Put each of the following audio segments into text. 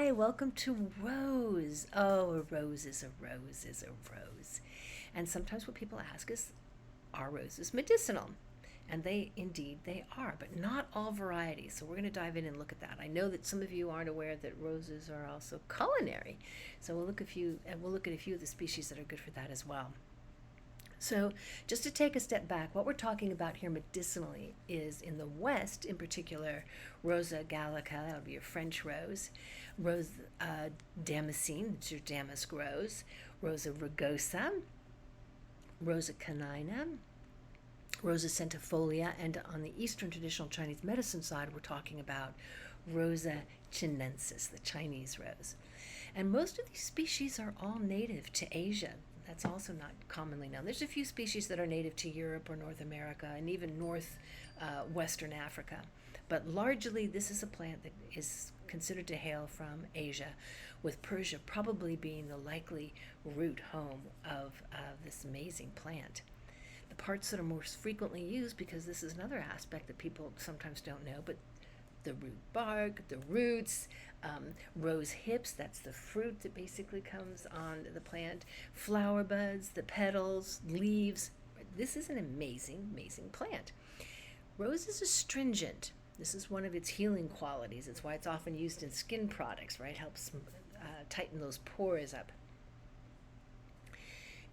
Hi, welcome to Rose. Oh, a rose is a rose is a rose. And sometimes what people ask is, are roses medicinal? And they are, but not all varieties. So we're going to dive in and look at that. I know that some of you aren't aware that roses are also culinary. So we'll look at a few of the species that are good for that as well. So, just to take a step back, what we're talking about here medicinally is in the West, in particular, Rosa gallica, that would be your French rose, Rose damascene, that's your damask rose, Rosa rugosa, Rosa canina, Rosa centifolia, and on the Eastern traditional Chinese medicine side, we're talking about Rosa chinensis, the Chinese rose. And most of these species are all native to Asia. That's also not commonly known. There's a few species that are native to Europe or North America and even Western Africa. But largely, this is a plant that is considered to hail from Asia, with Persia probably being the likely root home of this amazing plant. The parts that are most frequently used, because this is another aspect that people sometimes don't know, but the root bark, the roots, rose hips, that's the fruit that basically comes on the plant, flower buds, the petals, leaves. This is an amazing, amazing plant. Rose is astringent. This is one of its healing qualities. It's why it's often used in skin products, right? Helps tighten those pores up.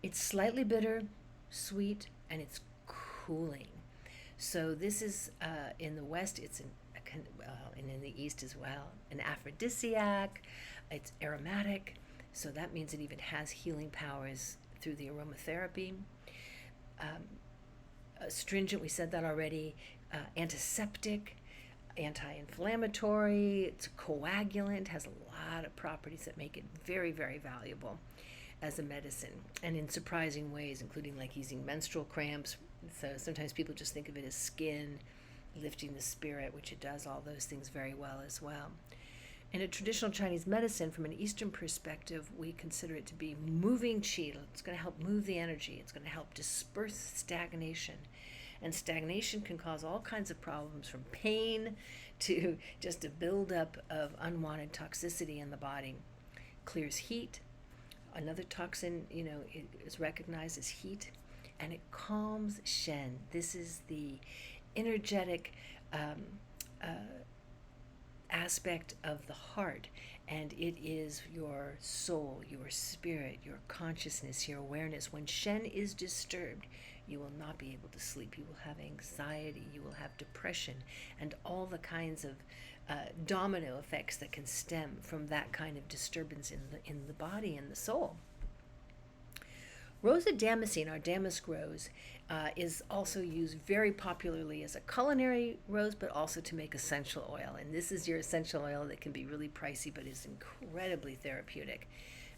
It's slightly bitter, sweet, and it's cooling. So this is in the West. It's and in the East as well, an aphrodisiac. It's aromatic, so that means it even has healing powers through the aromatherapy. Astringent, we said that already. Antiseptic, anti-inflammatory. It's a coagulant. Has a lot of properties that make it very, very valuable as a medicine, and in surprising ways, including like easing menstrual cramps. So sometimes people just think of it as skin, lifting the spirit, which it does all those things very well as well. In a traditional Chinese medicine, from an Eastern perspective, we consider it to be moving qi. It's going to help move the energy. It's going to help disperse stagnation. And stagnation can cause all kinds of problems, from pain to just a buildup of unwanted toxicity in the body. Clears heat. Another toxin, is recognized as heat, and it calms Shen. This is the energetic aspect of the heart, and it is your soul, your spirit, your consciousness, your awareness. When Shen is disturbed, you will not be able to sleep. You will have anxiety, you will have depression, and all the kinds of domino effects that can stem from that kind of disturbance in the body and the soul. Rosa damascene, our damask rose, is also used very popularly as a culinary rose, but also to make essential oil. And this is your essential oil that can be really pricey, but is incredibly therapeutic.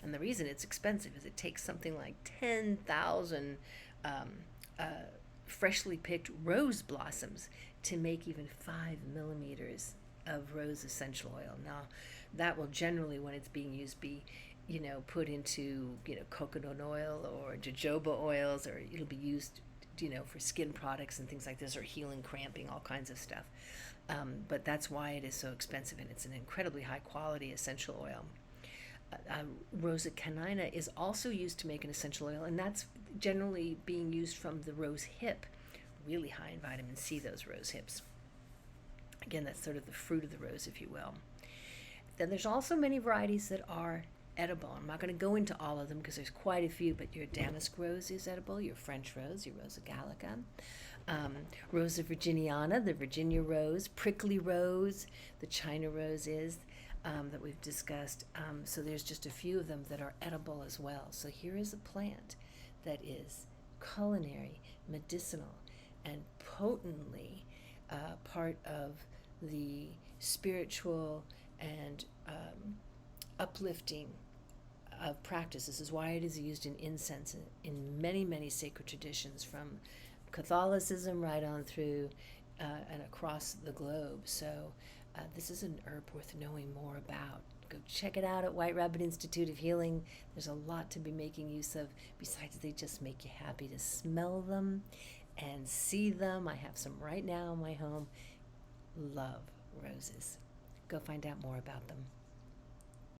And the reason it's expensive is it takes something like 10,000 freshly picked rose blossoms to make even 5 millimeters of rose essential oil. Now, that will generally, when it's being used, be put into coconut oil or jojoba oils, or it'll be used for skin products and things like this, or healing cramping, all kinds of stuff. But that's why it is so expensive, and it's an incredibly high quality essential oil. Rosa canina is also used to make an essential oil, and that's generally being used from the rose hip. Really high in vitamin C, those rose hips. Again, that's sort of the fruit of the rose, if you will. Then there's also many varieties that are edible. I'm not going to go into all of them because there's quite a few, but your damask rose is edible, your French rose, your Rosa gallica, Rosa virginiana, the Virginia rose, prickly rose, the China rose is, that we've discussed. So there's just a few of them that are edible as well. So here is a plant that is culinary, medicinal, and potently part of the spiritual and uplifting of practice. This is why it is used in incense in many, many sacred traditions, from Catholicism right on through and across the globe. So this is an herb worth knowing more about. Go check it out at White Rabbit Institute of Healing. There's a lot to be making use of, besides they just make you happy to smell them and see them. I have some right now in my home. Love roses. Go find out more about them.